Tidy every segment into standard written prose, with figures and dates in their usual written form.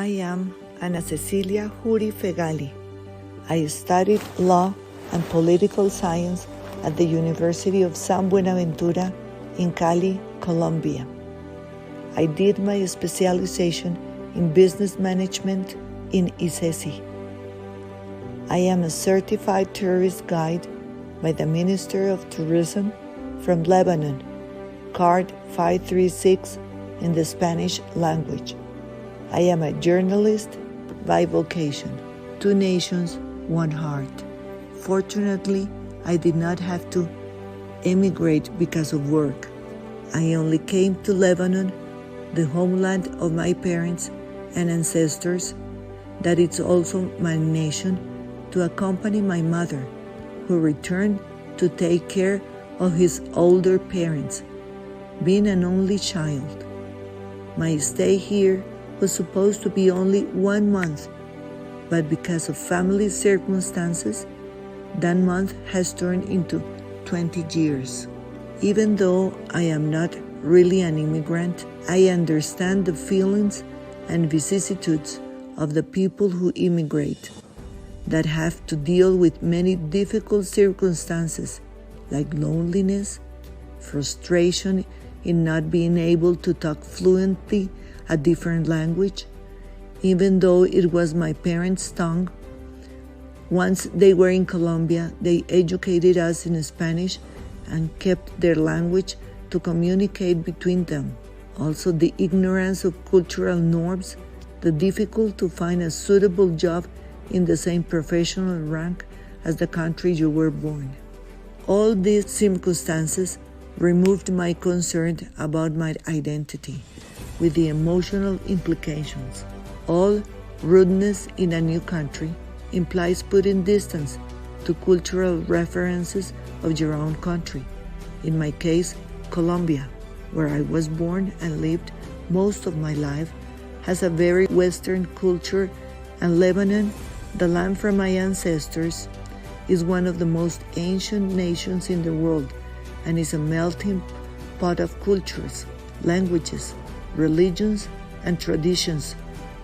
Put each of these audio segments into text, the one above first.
I am Ana Cecilia Juri Feghali. I studied law and political science at the University of San Buenaventura in Cali, Colombia. I did my specialization in business management in ICESI. I am a certified tourist guide by the Minister of Tourism from Lebanon, card 536 in the Spanish language. I am a journalist by vocation. 2 nations, 1 heart. Fortunately, I did not have to emigrate because of work. I only came to Lebanon, the homeland of my parents and ancestors, that it's also my nation, to accompany my mother, who returned to take care of his older parents, being an only child. My stay here was supposed to be only 1 month, but because of family circumstances, that month has turned into 20 years. Even though I am not really an immigrant, I understand the feelings and vicissitudes of the people who immigrate, that have to deal with many difficult circumstances like loneliness, frustration in not being able to talk fluently a different language, even though it was my parents' tongue. Once they were in Colombia, they educated us in Spanish and kept their language to communicate between them. Also, the ignorance of cultural norms, the difficulty to find a suitable job in the same professional rank as the country you were born. All these circumstances removed my concern about my identity, with the emotional implications. All rudeness in a new country implies putting distance to cultural references of your own country. In my case, Colombia, where I was born and lived most of my life, has a very Western culture, and Lebanon, the land from my ancestors, is one of the most ancient nations in the world and is a melting pot of cultures, languages, religions, and traditions,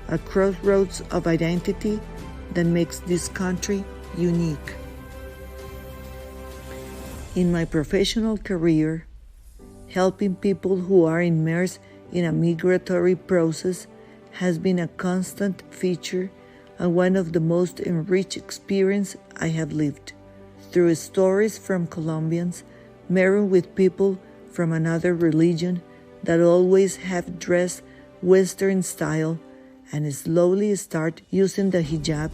a crossroads of identity that makes this country unique. In my professional career, helping people who are immersed in a migratory process has been a constant feature and one of the most enriched experiences I have lived. Through stories from Colombians, married with people from another religion that always have dressed Western style and slowly start using the hijab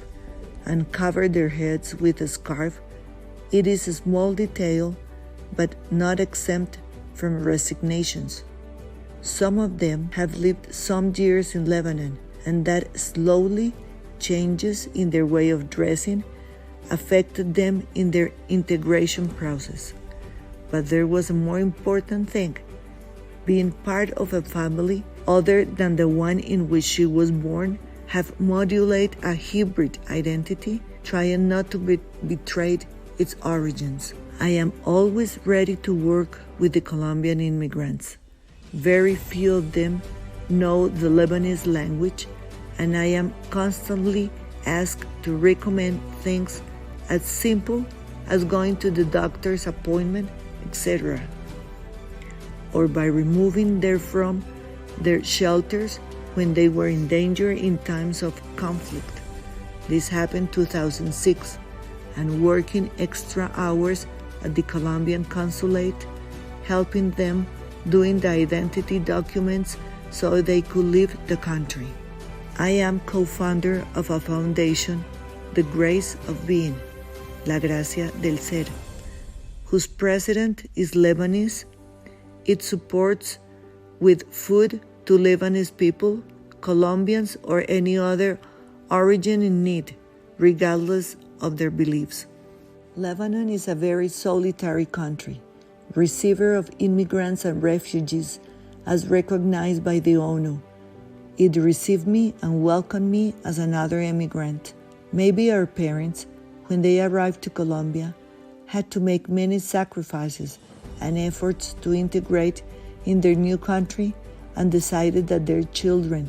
and cover their heads with a scarf, it is a small detail, but not exempt from resignations. Some of them have lived some years in Lebanon, and that slowly changes in their way of dressing affected them in their integration process. But there was a more important thing: being part of a family other than the one in which she was born, have modulated a hybrid identity, trying not to betray its origins. I am always ready to work with the Colombian immigrants. Very few of them know the Lebanese language, and I am constantly asked to recommend things as simple as going to the doctor's appointment, etc., or by removing them from their shelters when they were in danger in times of conflict. This happened 2006, and working extra hours at the Colombian consulate, helping them doing the identity documents so they could leave the country. I am co-founder of a foundation, The Grace of Being, La Gracia del Ser, whose president is Lebanese. It supports with food to Lebanese people, Colombians, or any other origin in need, regardless of their beliefs. Lebanon is a very solitary country, receiver of immigrants and refugees as recognized by the ONU. It received me and welcomed me as another immigrant. Maybe our parents, when they arrived to Colombia, had to make many sacrifices and efforts to integrate in their new country, and decided that their children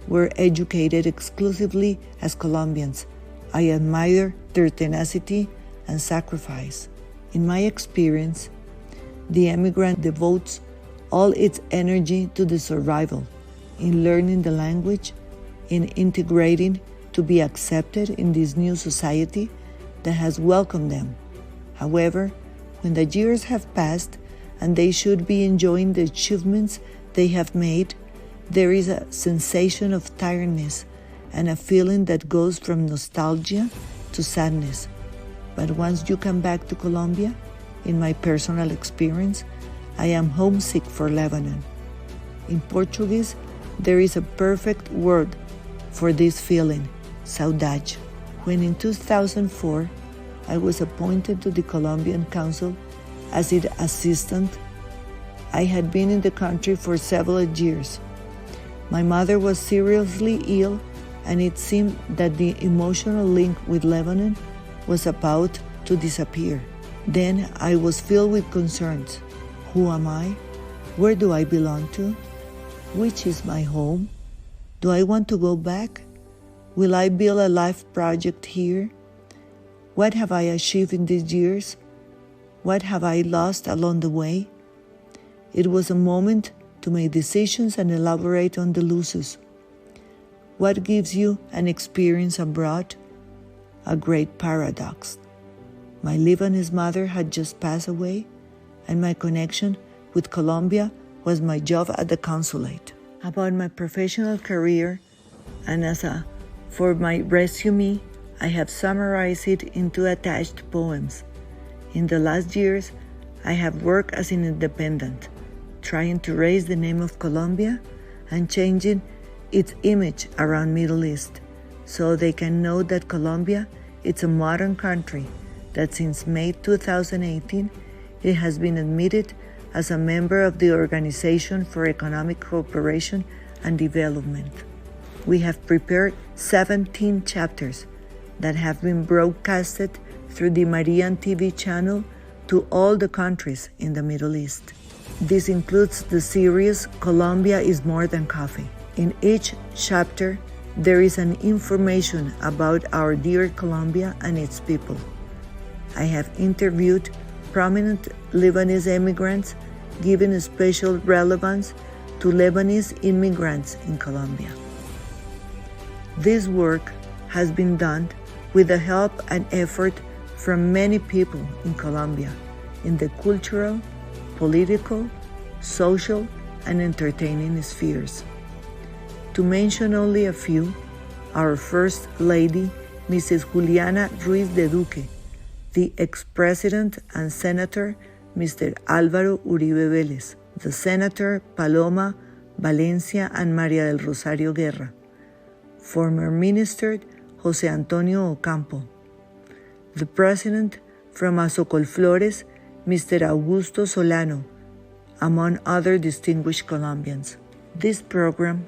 were educated exclusively as Colombians. I admire their tenacity and sacrifice. In my experience, the immigrant devotes all its energy to the survival, in learning the language, in integrating to be accepted in this new society that has welcomed them. However, when the years have passed and they should be enjoying the achievements they have made, there is a sensation of tiredness and a feeling that goes from nostalgia to sadness. But once you come back to Colombia, in my personal experience, I am homesick for Lebanon. In Portuguese, there is a perfect word for this feeling, saudade. When in 2004, I was appointed to the Colombian Council as its assistant, I had been in the country for several years. My mother was seriously ill, and it seemed that the emotional link with Lebanon was about to disappear. Then I was filled with concerns. Who am I? Where do I belong to? Which is my home? Do I want to go back? Will I build a life project here? What have I achieved in these years? What have I lost along the way? It was a moment to make decisions and elaborate on the losses. What gives you an experience abroad? A great paradox. My Lebanese mother had just passed away, and my connection with Colombia was my job at the consulate. About my professional career, and for my resume, I have summarized it into attached poems. In the last years, I have worked as an independent, trying to raise the name of Colombia and changing its image around Middle East, so they can know that Colombia is a modern country that since May 2018, it has been admitted as a member of the Organization for Economic Cooperation and Development. We have prepared 17 chapters that have been broadcasted through the Marian TV channel to all the countries in the Middle East. This includes the series Colombia is More Than Coffee. In each chapter, there is an information about our dear Colombia and its people. I have interviewed prominent Lebanese immigrants, giving special relevance to Lebanese immigrants in Colombia. This work has been done with the help and effort from many people in Colombia in the cultural, political, social, and entertaining spheres. To mention only a few, our First Lady, Mrs. Juliana Ruiz de Duque, the ex-president and senator, Mr. Álvaro Uribe Vélez, the senator Paloma Valencia and María del Rosario Guerra, former minister José Antonio Ocampo, the president from Azocolflores, Mr. Augusto Solano, among other distinguished Colombians. This program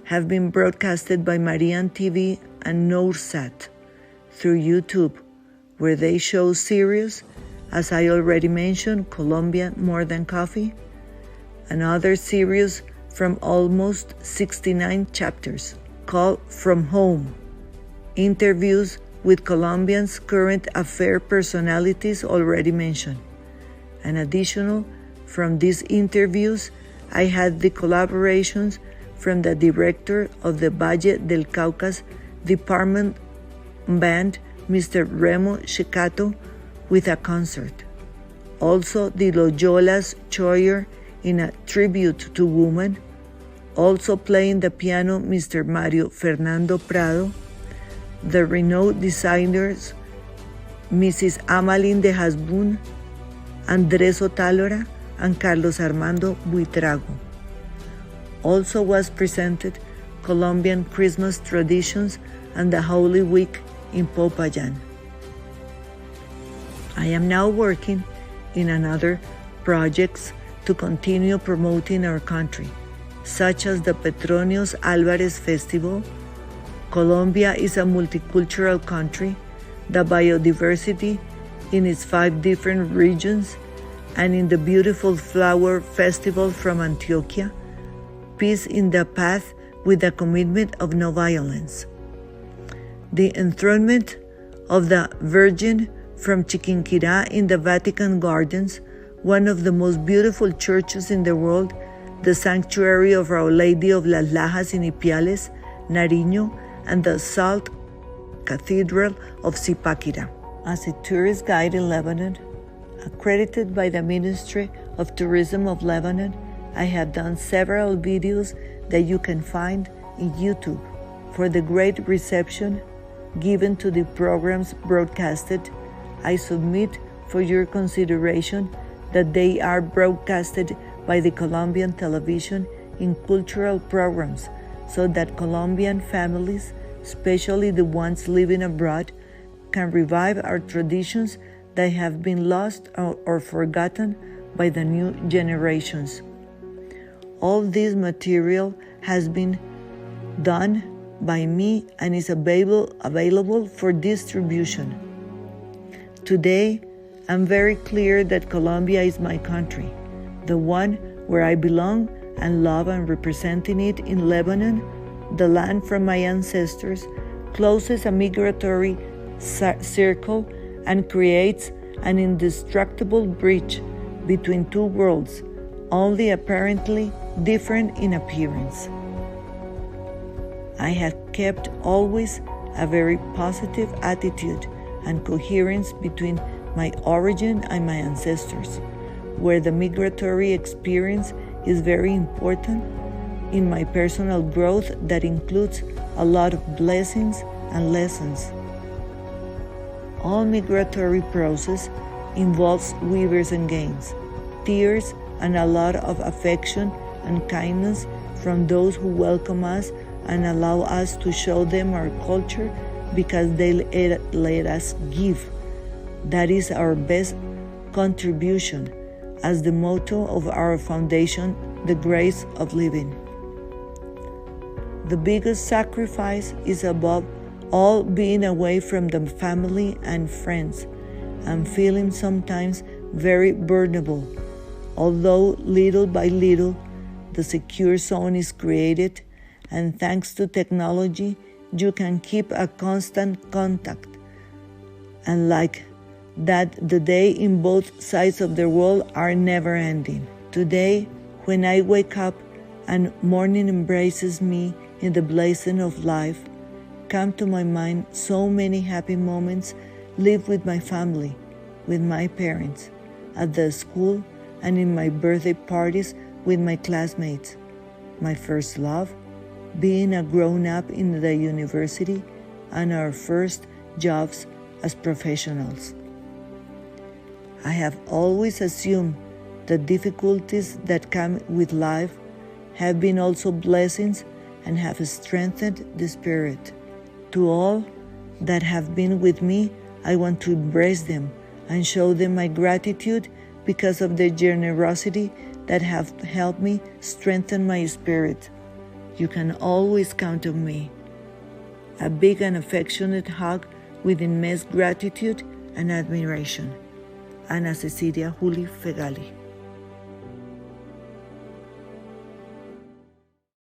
have been broadcasted by Marian TV and Noursat through YouTube, where they show series, as I already mentioned, Colombia More Than Coffee, and other series from almost 69 chapters called From Home, interviews with Colombians' current affair personalities already mentioned. And additional, from these interviews, I had the collaborations from the director of the Valle del Cauca Department Band, Mr. Remo Shecato, with a concert. Also, the Loyola's choir in a tribute to women. Also playing the piano, Mr. Mario Fernando Prado. The renowned designers, Mrs. Amalín de Hasbún, Andrés Otálora, and Carlos Armando Buitrago. Also was presented Colombian Christmas traditions and the Holy Week in Popayán. I am now working in another projects to continue promoting our country, such as the Petronios Álvarez Festival. Colombia is a multicultural country, the biodiversity in its 5 different regions, and in the beautiful flower festival from Antioquia, Peace in the Path with a commitment of no violence. The enthronement of the Virgin from Chiquinquirá in the Vatican Gardens, one of the most beautiful churches in the world, the sanctuary of Our Lady of Las Lajas in Ipiales, Nariño, and the Salt Cathedral of Zipaquirá. As a tourist guide in Lebanon, accredited by the Ministry of Tourism of Lebanon, I have done several videos that you can find in YouTube. For the great reception given to the programs broadcasted, I submit for your consideration that they are broadcasted by the Colombian television in cultural programs so that Colombian families, especially the ones living abroad, can revive our traditions that have been lost or forgotten by the new generations. All this material has been done by me and is available for distribution. Today, I'm very clear that Colombia is my country, the one where I belong and love, and representing it in Lebanon, the land from my ancestors, closes a migratory circle and creates an indestructible bridge between two worlds, only apparently different in appearance. I have kept always a very positive attitude and coherence between my origin and my ancestors, where the migratory experience is very important in my personal growth that includes a lot of blessings and lessons. All migratory process involves weavers and gains, tears, and a lot of affection and kindness from those who welcome us and allow us to show them our culture because they let us give. That is our best contribution, as the motto of our foundation, the grace of living. The biggest sacrifice is above all being away from the family and friends, and feeling sometimes very vulnerable. Although little by little the secure zone is created, and thanks to technology you can keep a constant contact. And like that, the day in both sides of the world are never ending. Today, when I wake up and morning embraces me in the blessing of life, come to my mind so many happy moments lived with my family, with my parents, at the school, and in my birthday parties with my classmates. My first love, being a grown-up in the university, and our first jobs as professionals. I have always assumed that difficulties that come with life have been also blessings and have strengthened the spirit. To all that have been with me, I want to embrace them and show them my gratitude because of their generosity that have helped me strengthen my spirit. You can always count on me. A big and affectionate hug with immense gratitude and admiration. Ana Cecilia Juri Feghali.